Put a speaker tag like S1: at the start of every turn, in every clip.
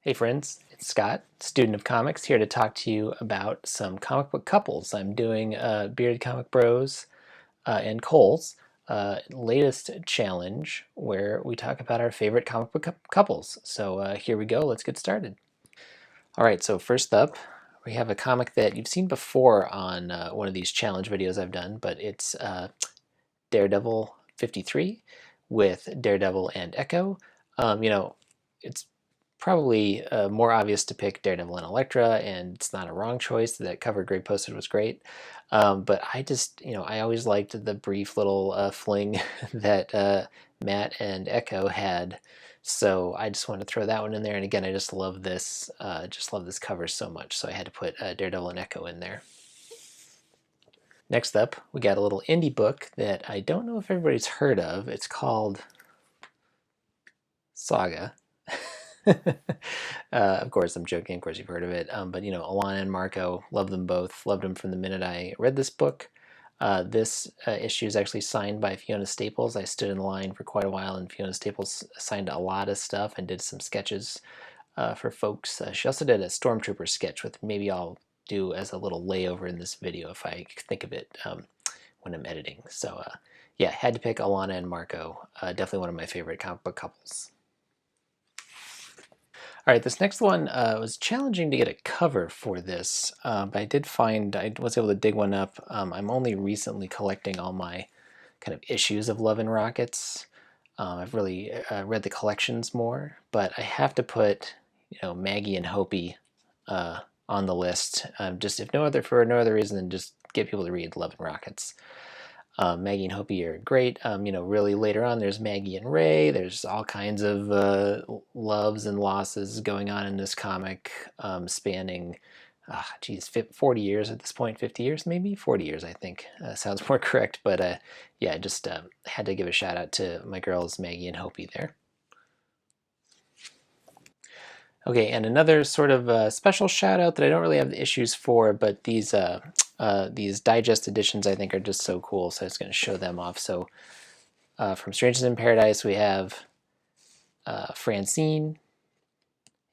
S1: Hey friends, it's Scott, student of comics, here to talk to you about some comic book couples. I'm doing Bearded Comic Bros and Cole's latest challenge where we talk about our favorite comic book couples. So here we go, let's get started. All right, so first up, we have a comic that you've seen before on one of these challenge videos I've done, but it's Daredevil 53 with Daredevil and Echo. It's probably more obvious to pick Daredevil and Elektra, and it's not a wrong choice. That cover Greg posted was great. But I just, I always liked the brief little fling that Matt and Echo had. So I just wanted to throw that one in there. And again, I just love this cover so much. So I had to put Daredevil and Echo in there. Next up, we got a little indie book that I don't know if everybody's heard of. It's called Saga. Of course, I'm joking. Of course, you've heard of it. But Alana and Marco, love them both. Loved them from the minute I read this book. This issue is actually signed by Fiona Staples. I stood in line for quite a while, and Fiona Staples signed a lot of stuff and did some sketches for folks. She also did a Stormtrooper sketch, which maybe I'll do as a little layover in this video if I think of it when I'm editing. So yeah, had to pick Alana and Marco. Definitely one of my favorite comic book couples. All right, this next one was challenging to get a cover for this, but I was able to dig one up. I'm only recently collecting all my kind of issues of Love and Rockets. I've really read the collections more, but I have to put, Maggie and Hopi on the list. Just for no other reason than just get people to read Love and Rockets. Maggie and Hopi are great. Really later on, there's Maggie and Ray. There's all kinds of loves and losses going on in this comic, spanning, 40 years at this point, 50 years maybe? 40 years, I think. Sounds more correct, but yeah, I just had to give a shout out to my girls, Maggie and Hopi there. Okay, and another sort of special shout out that I don't really have the issues for, but these digest editions I think are just so cool, so I was going to show them off. So from Strangers in Paradise we have Francine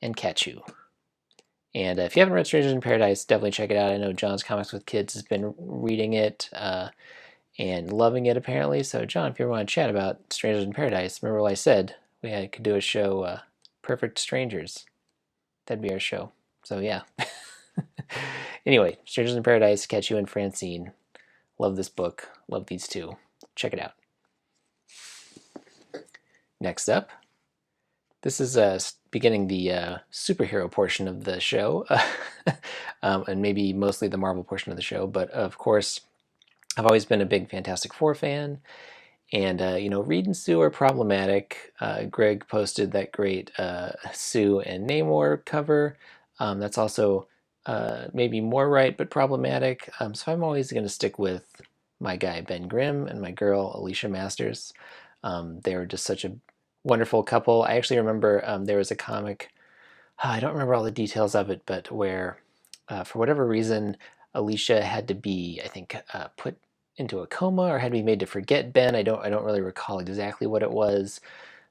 S1: and Kachu. And if you haven't read Strangers in Paradise, definitely check it out. I know John's Comics with Kids has been reading it and loving it apparently. So John, if you ever want to chat about Strangers in Paradise, remember what I said? We could do a show, Perfect Strangers. That'd be our show. So yeah. Anyway, Strangers in Paradise, Kachu and Francine. Love this book. Love these two. Check it out. Next up, this is beginning the superhero portion of the show, and maybe mostly the Marvel portion of the show. But of course, I've always been a big Fantastic Four fan. And, Reed and Sue are problematic. Greg posted that great Sue and Namor cover. That's also maybe more right, but problematic. So I'm always going to stick with my guy, Ben Grimm, and my girl, Alicia Masters. They were just such a wonderful couple. I actually remember there was a comic, I don't remember all the details of it, but where, for whatever reason, Alicia had to be, I think, put into a coma or had to be made to forget Ben. I don't really recall exactly what it was,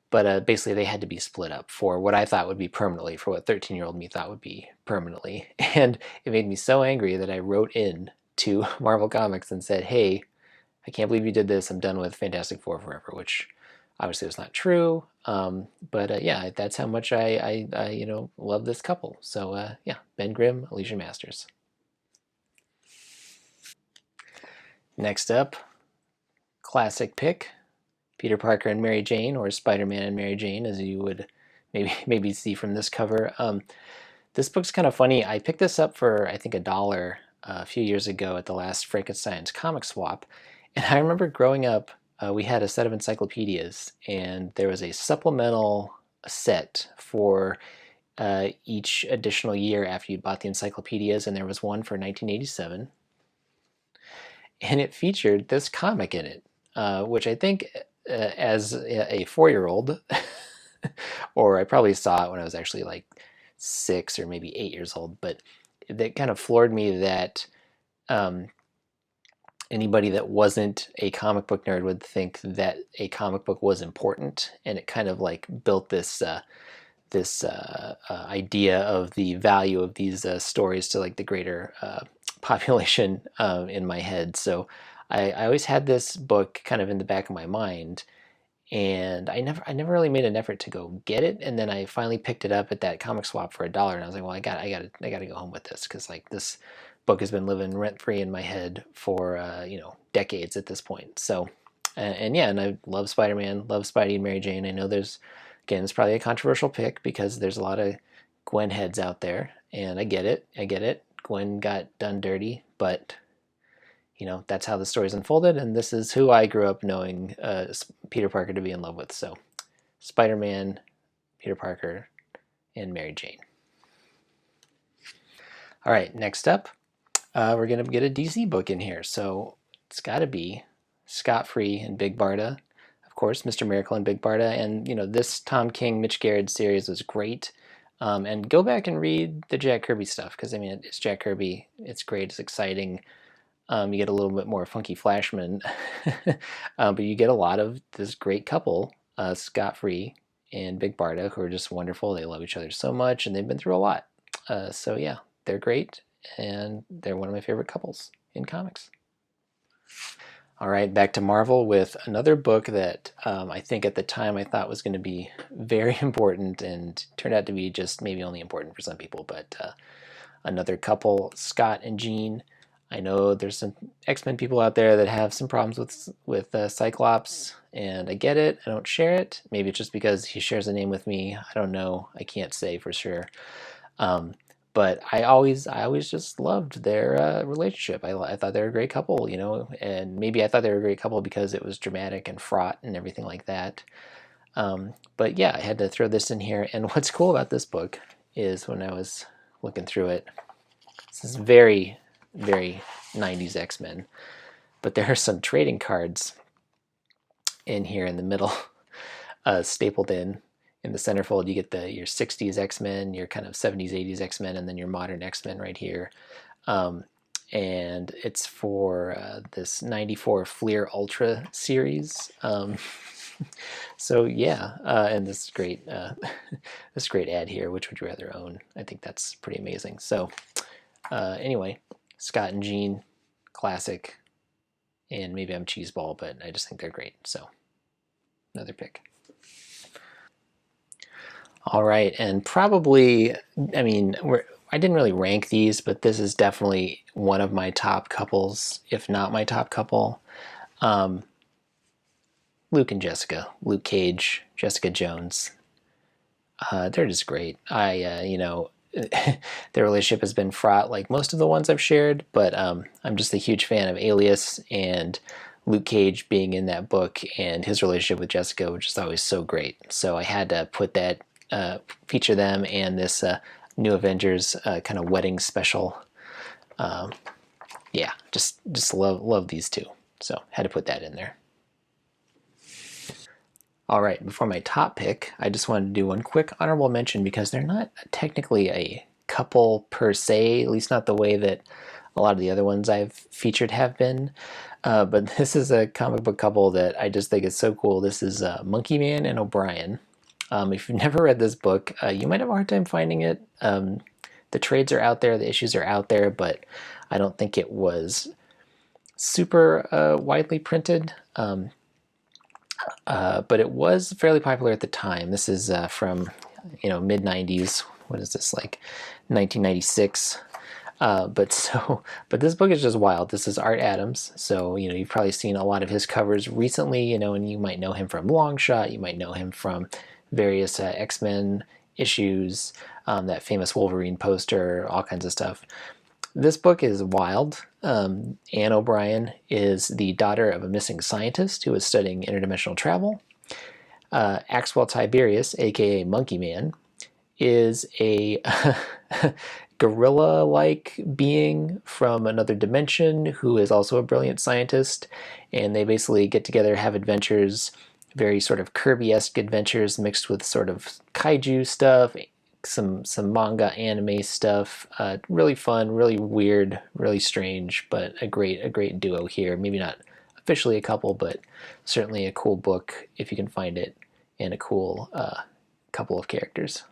S1: but basically they had to be split up for what I thought would be permanently, for what 13-year-old me thought would be permanently. And it made me so angry that I wrote in to Marvel Comics and said, hey, I can't believe you did this. I'm done with Fantastic Four forever, which obviously was not true. But yeah, that's how much I love this couple. So yeah, Ben Grimm, Alicia Masters. Next up, classic pick, Peter Parker and Mary Jane, or Spider-Man and Mary Jane, as you would maybe see from this cover. This book's kind of funny. I picked this up for, I think, $1 a few years ago at the last Frankenstein's comic swap. And I remember growing up, we had a set of encyclopedias, and there was a supplemental set for each additional year after you bought the encyclopedias, and there was one for 1987. And it featured this comic in it, which I think as a 4-year-old, or I probably saw it when I was actually like 6 or maybe 8 years old, but that kind of floored me that anybody that wasn't a comic book nerd would think that a comic book was important, and it kind of like built this idea of the value of these stories to like the greater population in my head. So I always had this book kind of in the back of my mind, and I never really made an effort to go get it. And then I finally picked it up at that comic swap for $1, and I was like, well, I got to go home with this, because like this book has been living rent free in my head for decades at this point. So and yeah, and I love Spider-Man, love Spidey and Mary Jane. I know again, it's probably a controversial pick because there's a lot of Gwen heads out there, and I get it. Gwen got done dirty, but that's how the story's unfolded, and this is who I grew up knowing Peter Parker to be in love with. So Spider-Man, Peter Parker, and Mary Jane. All right, next up, we're going to get a DC book in here. So it's got to be Scott Free and Big Barda. Of course, Mr. Miracle and Big Barda. And, this Tom King, Mitch Gerads series was great. And go back and read the Jack Kirby stuff, because, it's Jack Kirby. It's great. It's exciting. You get a little bit more Funky Flashman. But you get a lot of this great couple, Scott Free and Big Barda, who are just wonderful. They love each other so much, and they've been through a lot. So yeah, they're great, and they're one of my favorite couples in comics. All right, back to Marvel with another book that I think at the time I thought was going to be very important, and turned out to be just maybe only important for some people. But another couple, Scott and Jean. I know there's some X-Men people out there that have some problems with Cyclops, and I get it. I don't share it. Maybe it's just because he shares a name with me. I don't know. I can't say for sure. But I always just loved their relationship. I thought they were a great couple, and maybe I thought they were a great couple because it was dramatic and fraught and everything like that. But yeah, I had to throw this in here. And what's cool about this book is, when I was looking through it, this is very, very 90s X-Men, but there are some trading cards in here in the middle, stapled in the centerfold. You get your 60s X-Men, your kind of 70s, 80s X-Men, and then your modern X-Men right here. And it's for this 94 Fleer Ultra series. So yeah, and this great ad here. Which would you rather own? I think that's pretty amazing. So anyway, Scott and Jean, classic. And maybe I'm cheeseball, but I just think they're great. So another pick. All right, and probably, I didn't really rank these, but this is definitely one of my top couples, if not my top couple. Luke and Jessica, Luke Cage, Jessica Jones. They're just great. Their relationship has been fraught like most of the ones I've shared, but I'm just a huge fan of Alias and Luke Cage being in that book, and his relationship with Jessica, which is always so great. So I had to put that, feature them and this New Avengers kind of wedding special. Yeah, just love these two. So had to put that in there. All right, before my top pick, I just wanted to do one quick honorable mention, because they're not technically a couple per se, at least not the way that a lot of the other ones I've featured have been. But this is a comic book couple that I just think is so cool. This is Monkeyman and O'Brien. If you've never read this book, you might have a hard time finding it. The trades are out there, the issues are out there, but I don't think it was super widely printed. But it was fairly popular at the time. This is from mid 90s. What is this, like 1996? But this book is just wild. This is Art Adams, so you've probably seen a lot of his covers recently, and you might know him from Longshot. You might know him from various X-Men issues, that famous Wolverine poster, all kinds of stuff. This book is wild. Anne O'Brien is the daughter of a missing scientist who is studying interdimensional travel. Axwell Tiberius, aka Monkeyman, is a gorilla-like being from another dimension who is also a brilliant scientist, and they basically get together, have adventures, very sort of Kirby-esque adventures mixed with sort of kaiju stuff, some manga anime stuff. Really fun, really weird, really strange, but a great duo here. Maybe not officially a couple, but certainly a cool book if you can find it, and a cool couple of characters.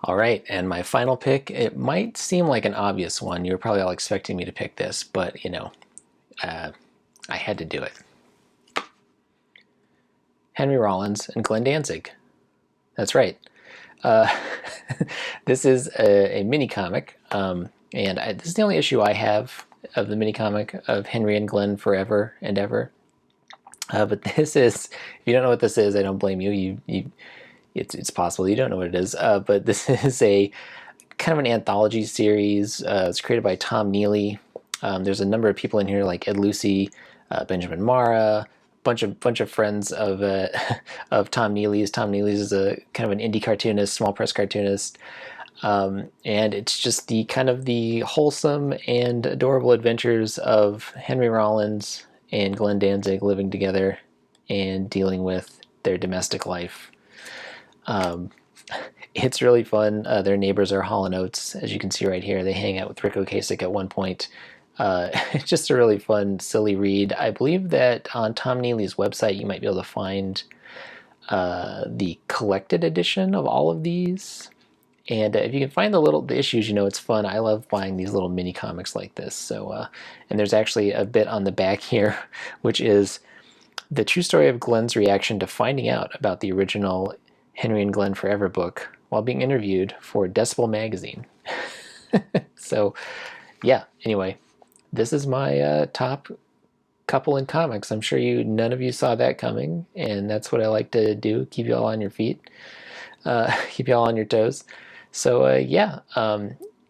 S1: All right, and my final pick, it might seem like an obvious one. You're probably all expecting me to pick this, but you know, I had to do it. Henry Rollins and Glenn Danzig. That's right. Uh, this is a mini comic, and this is the only issue I have of the mini comic of Henry and Glenn Forever and Ever. But this is, if you don't know what this is, I don't blame you. It's possible you don't know what it is. But this is a kind of an anthology series. It's created by Tom Neely. There's a number of people in here like Ed Lucy, Benjamin Mara, bunch of friends of of Tom Neely's. Tom Neely's is a kind of an indie cartoonist, small press cartoonist, and it's just the kind of the wholesome and adorable adventures of Henry Rollins and Glenn Danzig living together and dealing with their domestic life. It's really fun. Their neighbors are Hall & Oates, as you can see right here. They hang out with Rick Ocasek at one point. It's just a really fun, silly read. I believe that on Tom Neely's website, you might be able to find the collected edition of all of these. And if you can find the issues, you know, it's fun. I love buying these little mini comics like this. So, and there's actually a bit on the back here, which is the true story of Glenn's reaction to finding out about the original Henry and Glenn Forever book while being interviewed for Decibel magazine. So, yeah, anyway, this is my top couple in comics. I'm sure none of you saw that coming, and that's what I like to do, keep you all on your feet, keep you all on your toes. So, yeah,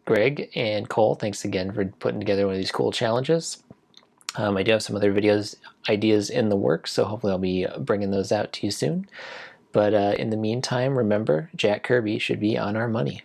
S1: Greg and Cole, thanks again for putting together one of these cool challenges. I do have some other ideas in the works, so hopefully I'll be bringing those out to you soon. But in the meantime, remember, Jack Kirby should be on our money.